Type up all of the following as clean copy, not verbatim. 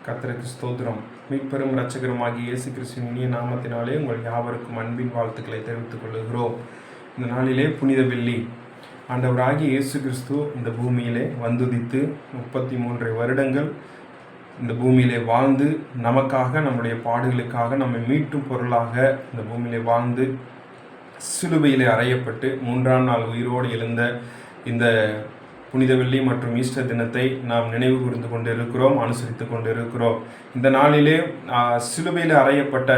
கர்த்தருக்கு ஸ்தோத்திரம். மீட்பெரும் இரட்சகருமாகிய இயேசு கிறிஸ்துவின் இனிய நாமத்தினாலே உங்கள் யாவருக்கும் அன்பின் வாழ்த்துக்களை தெரிவித்துக் கொள்கிறோம். இந்த நாளிலே புனித வெள்ளி. ஆண்டவராகிய இயேசு கிறிஸ்து இந்த பூமியிலே வந்துதித்து 33 வருடங்கள் இந்த பூமியிலே வாழ்ந்து நமக்காக, நம்முடைய பாடுகளுக்காக, நம்மை மீட்டும் பொருளாக இந்த பூமியிலே வாழ்ந்து சிலுவையிலே அறையப்பட்டு 3ஆம் நாள் உயிரோடு எழுந்த இந்த புனித வெள்ளி மற்றும் ஈஸ்டர் தினத்தை நாம் நினைவு கூர்ந்து கொண்டிருக்கிறோம், அனுசரித்து கொண்டிருக்கிறோம். இந்த நாளிலே சிலுவையில் அறையப்பட்ட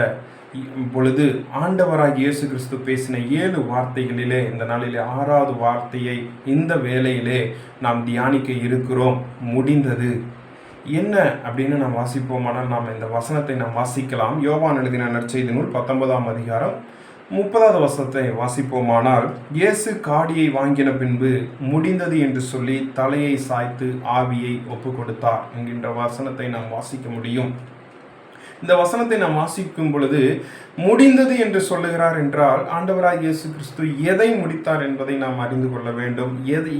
பொழுது ஆண்டவராகிய இயேசு கிறிஸ்து பேசின 7 வார்த்தைகளிலே இந்த நாளிலே 6வது வார்த்தையை இந்த வேளையிலே நாம் தியானிக்க இருக்கிறோம். முடிந்தது. என்ன அப்படின்னு நாம் வாசிப்போமானால் நாம் இந்த வசனத்தை நாம் வாசிக்கலாம். யோவான் எழுதின நற்செய்தி நூல் 19ஆம் அதிகாரம் 30வது வசனத்தை வாசிப்போமானால், இயேசு காடியை வாங்கின பின்பு முடிந்தது என்று சொல்லி தலையை சாய்த்து ஆவியை ஒப்பு கொடுத்தார் என்கின்ற வசனத்தை நாம் வாசிக்க முடியும். இந்த வசனத்தை நாம் வாசிக்கும் பொழுது முடிந்தது என்று சொல்லுகிறார் என்றால் ஆண்டவராகிய இயேசு கிறிஸ்து எதை முடித்தார் என்பதை நாம் அறிந்து கொள்ள வேண்டும்.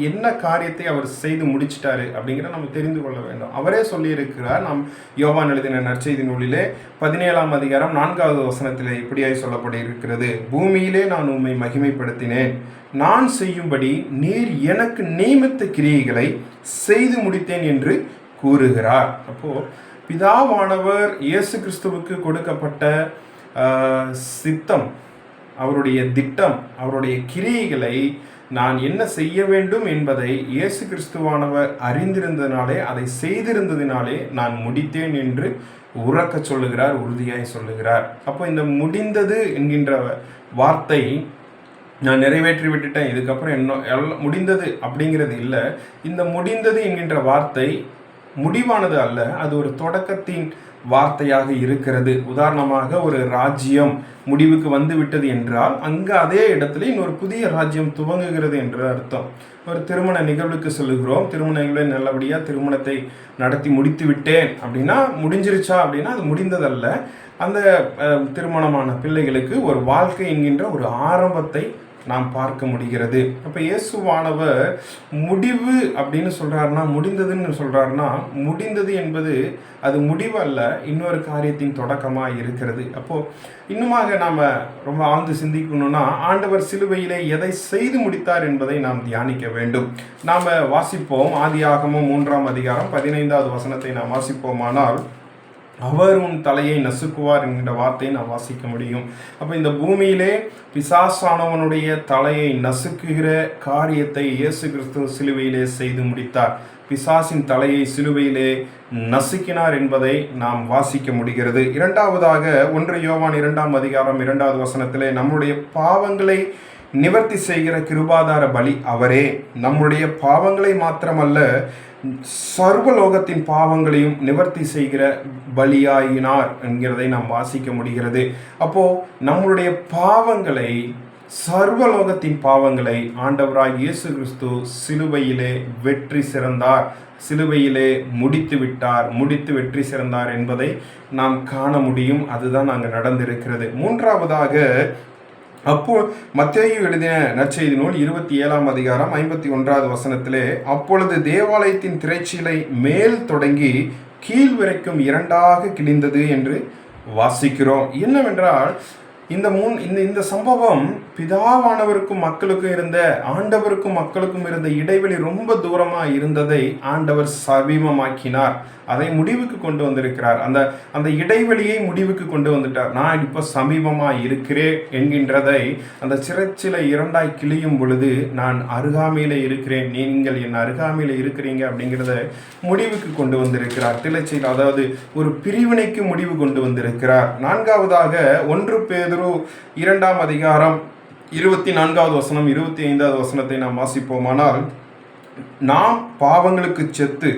என்ன காரியத்தை அவர் செய்து முடிச்சிட்டாரு அப்படிங்கிற நம்ம தெரிந்து கொள்ள வேண்டும். அவரே சொல்லியிருக்கிறார். நாம் யோவான் எழுதின நற்செய்தி நூலிலே 17ஆம் அதிகாரம் 4வது வசனத்திலே இப்படியாய் சொல்லப்பட்டிருக்கிறது, பூமியிலே நான் உம்மை மகிமைப்படுத்தினேன், நான் செய்யும்படி நீர் எனக்கு நியமித்த கிரியைகளை செய்து முடித்தேன் என்று கூறுகிறார். அப்போ பிதாவானவர் இயேசு கிறிஸ்துவுக்கு கொடுக்கப்பட்ட சித்தம், அவருடைய திட்டம், அவருடைய கிரியைகளை நான் என்ன செய்ய வேண்டும் என்பதை இயேசு கிறிஸ்துவானவர் அறிந்திருந்ததினாலே, அதை செய்திருந்ததினாலே நான் முடித்தேன் என்று உறக்க சொல்லுகிறார், உறுதியாய் சொல்லுகிறார். அப்போ இந்த முடிந்தது என்கின்ற வார்த்தை நான் நிறைவேற்றி விட்டுட்டேன், இதுக்கப்புறம் என்ன முடிந்தது அப்படிங்கிறது இல்லை. இந்த முடிந்தது என்கின்ற வார்த்தை முடிவானது அல்ல, அது ஒரு தொடக்கத்தின் வார்த்தையாக இருக்கிறது. உதாரணமாக ஒரு ராஜ்யம் முடிவுக்கு வந்து விட்டது என்றால் அங்கே அதே இடத்துல இன்னொரு புதிய ராஜ்யம் துவங்குகிறது என்று அர்த்தம். ஒரு திருமண நிகழ்வுக்கு சொல்லுகிறோம், திருமண நிகழ்வை நல்லபடியாக திருமணத்தை நடத்தி முடித்து விட்டேன் அப்படின்னா முடிஞ்சிருச்சா அப்படின்னா அது முடிந்ததல்ல. அந்த திருமணமான பிள்ளைகளுக்கு ஒரு வாழ்க்கை என்கின்ற ஒரு ஆரம்பத்தை நாம் பார்க்க முடிகிறது. அப்போ இயேசுவானவர் முடிவு அப்படின்னு சொல்கிறாருன்னா, முடிந்ததுன்னு சொல்கிறாருன்னா, முடிந்தது என்பது அது முடிவு அல்ல, இன்னொரு காரியத்தின் தொடக்கமாக இருக்கிறது. அப்போது இன்னுமாக நாம் ரொம்ப ஆழ்ந்து சிந்திக்கணும்னா ஆண்டவர் சிலுவையிலே எதை செய்து முடித்தார் என்பதை நாம் தியானிக்க வேண்டும். நாம் வாசிப்போம். ஆதியாகமம் 3ஆம் அதிகாரம் 15வது வசனத்தை நாம் வாசிப்போமானால், அவர் உன் தலையை நசுக்குவார் என்கிற வார்த்தையை நாம் வாசிக்க முடியும். அப்போ இந்த பூமியிலே பிசாசானவனுடைய தலையை நசுக்குகிற காரியத்தை இயேசு கிறிஸ்து சிலுவையிலே செய்து முடித்தார். பிசாசின் தலையை சிலுவையிலே நசுக்கினார் என்பதை நாம் வாசிக்க முடிகிறது. இரண்டாவதாக 1 யோவான் 2ஆம் அதிகாரம் 2வது வசனத்திலே, நம்முடைய பாவங்களை நிவர்த்தி செய்கிற கிருபாதார பலி அவரே, நம்முடைய பாவங்களை மாத்திரமல்ல சர்வலோகத்தின் பாவங்களையும் நிவர்த்தி செய்கிற பலியாயினார் என்கிறதை நாம் வாசிக்க முடிகிறது. அப்போ நம்மளுடைய பாவங்களை, சர்வலோகத்தின் பாவங்களை ஆண்டவராய் இயேசு கிறிஸ்து சிலுவையிலே வெற்றி சிறந்தார், சிலுவையிலே முடித்து விட்டார், முடித்து வெற்றி சிறந்தார் என்பதை நாம் காண முடியும். அதுதான் அங்கே நடந்திருக்கிறது. மூன்றாவதாக அப்போ மத்தேயு எழுதின நற்செய்தி நூல் 27ஆம் அதிகாரம் 51வது வசனத்திலே, அப்பொழுது தேவாலயத்தின் திரைச்சீலை மேல் தொடங்கி கீழ் வரைக்கும் 2ஆக கிழிந்தது என்று வாசிக்கிறோம். என்னவென்றால் இந்த சம்பவம் பிதாவானவருக்கும் மக்களுக்கும் இருந்த, ஆண்டவருக்கும் மக்களுக்கும் இருந்த இடைவெளி ரொம்ப தூரமாக இருந்ததை ஆண்டவர் சமீபமாக்கினார், அதை முடிவுக்கு கொண்டு வந்திருக்கிறார். அந்த இடைவெளியை முடிவுக்கு கொண்டு வந்துட்டார். நான் இப்போ சமீபமாக இருக்கிறேன் என்கின்றதை, அந்த சிறைச்சிலை 2ஆய் கிழியும் பொழுது நான் அருகாமையில் இருக்கிறேன், நீங்கள் என் அருகாமையில் இருக்கிறீங்க அப்படிங்கிறத முடிவுக்கு கொண்டு வந்திருக்கிறார். திரைச்சீலை, அதாவது ஒரு பிரிவினைக்கு முடிவு கொண்டு வந்திருக்கிறார். நான்காவதாக 1 பேதுரு 2ஆம் அதிகாரம் 24வது வசனம் 25வது வசனத்தை நாம் வாசிப்போமானால், நாம் பாவங்களுக்கு செத்து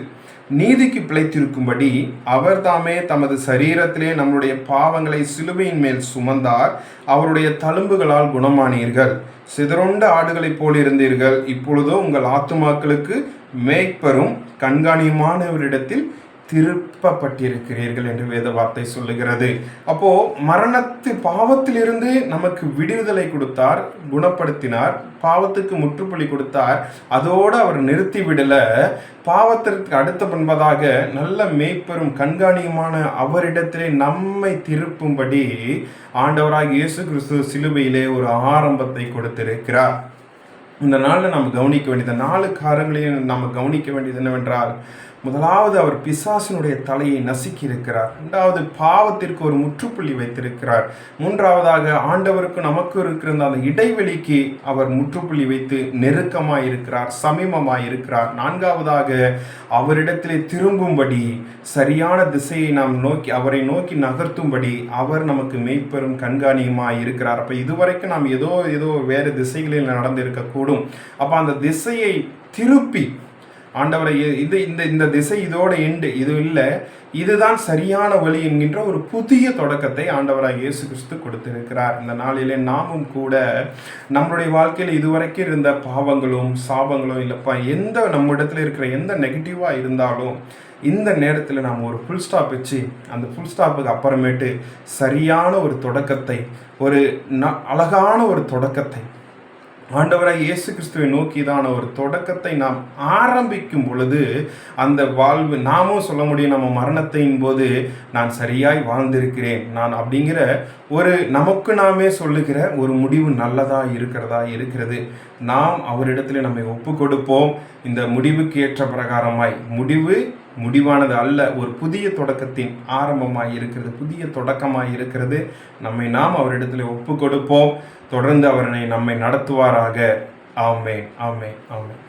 நீதிக்கு பிழைத்திருக்கும்படி அவர் தாமே தமது சரீரத்திலே நம்முடைய பாவங்களை சிலுவையின் மேல் சுமந்தார், அவருடைய தழும்புகளால் குணமானீர்கள். சிதறுண்ட ஆடுகளைப் போல் இருந்தீர்கள், இப்பொழுதோ உங்கள் ஆத்துமாக்களுக்கு மேய்ப்பரும் கண்காணியுமானவரிடத்தில் திருப்பப்பட்டிருக்கிறீர்கள் என்று வேத வார்த்தை சொல்லுகிறது. அப்போ பாவத்திலிருந்து நமக்கு விடுதலை கொடுத்தார், குணப்படுத்தினார், பாவத்துக்கு முற்றுப்புள்ளி கொடுத்தார். அதோடு அவர் நிறுத்தி விடல. பாவத்திற்கு அடுத்த பண்பதாக நல்ல மேய்ப்பெரும் கண்காணியுமான அவரிடத்திலே நம்மை திருப்பும்படி ஆண்டவராக இயேசு கிறிஸ்து சிலுவையிலே ஒரு ஆரம்பத்தை கொடுத்திருக்கிறார். இந்த நாளில் நாம் கவனிக்க வேண்டியது 4 காரியங்களையும் நாம் கவனிக்க வேண்டியது என்னவென்றால், முதலாவது அவர் பிசாசினுடைய தலையை நசுக்கி இருக்கிறார். 2வது பாவத்திற்கு ஒரு முற்றுப்புள்ளி வைத்திருக்கிறார். 3வதாக ஆண்டவருக்கு நமக்கு இருக்கிற அந்த இடைவெளிக்கு அவர் முற்றுப்புள்ளி வைத்து நெருக்கமாய் இருக்கிறார், சமீபமாய் இருக்கிறார். 4வதாக அவரிடத்திலே திரும்பும்படி சரியான திசையை நாம் அவரை நோக்கி நகர்த்தும்படி அவர் நமக்கு மேய்ப்பெரும் கண்காணியுமாய் இருக்கிறார். அப்போ இதுவரைக்கும் நாம் ஏதோ வேறு திசைகளில் நடந்திருக்கக்கூடும். அப்போ அந்த திசையை திருப்பி ஆண்டவரை இந்த திசை இதோட இது இல்லை, இதுதான் சரியான வழி என்கின்ற ஒரு புதிய தொடக்கத்தை ஆண்டவராக இயேசு கிறிஸ்து கொடுத்திருக்கிறார். இந்த நாளிலே நாமும் கூட நம்மளுடைய வாழ்க்கையில் இதுவரைக்கும் இருந்த பாவங்களும் சாபங்களும் இல்லைப்பா, நம்ம இடத்துல இருக்கிற எந்த நெகட்டிவாக இருந்தாலும் இந்த நேரத்தில் நாம் ஒரு ஃபுல் ஸ்டாப் வச்சு அந்த ஃபுல் ஸ்டாப்புக்கு அப்புறமேட்டு சரியான ஒரு தொடக்கத்தை, ஒரு அழகான ஒரு தொடக்கத்தை ஆண்டவராய் இயேசு கிறிஸ்துவை நோக்கிதான ஒரு தொடக்கத்தை நாம் ஆரம்பிக்கும் பொழுது அந்த வாழ்வு நாமும் சொல்ல முடியும், நம்ம மரணத்தின் போது நான் சரியாய் வாழ்ந்திருக்கிறேன் நான் அப்படிங்கிற ஒரு நமக்கு நாமே சொல்லுகிற ஒரு முடிவு நல்லதாக இருக்கிறது. நாம் அவரிடத்துல நம்மை ஒப்பு கொடுப்போம். இந்த முடிவுக்கு ஏற்ற பிரகாரமாய் முடிவானது அல்ல, ஒரு புதிய தொடக்கத்தின் ஆரம்பமாய் இருக்கிறது, புதிய தொடக்கமாய் இருக்கிறது. நாம் அவரிடத்துல ஒப்பு கொடுப்போம். தொடர்ந்து அவரை நம்மை நடத்துவாராக. ஆமென், ஆமென், ஆமென்.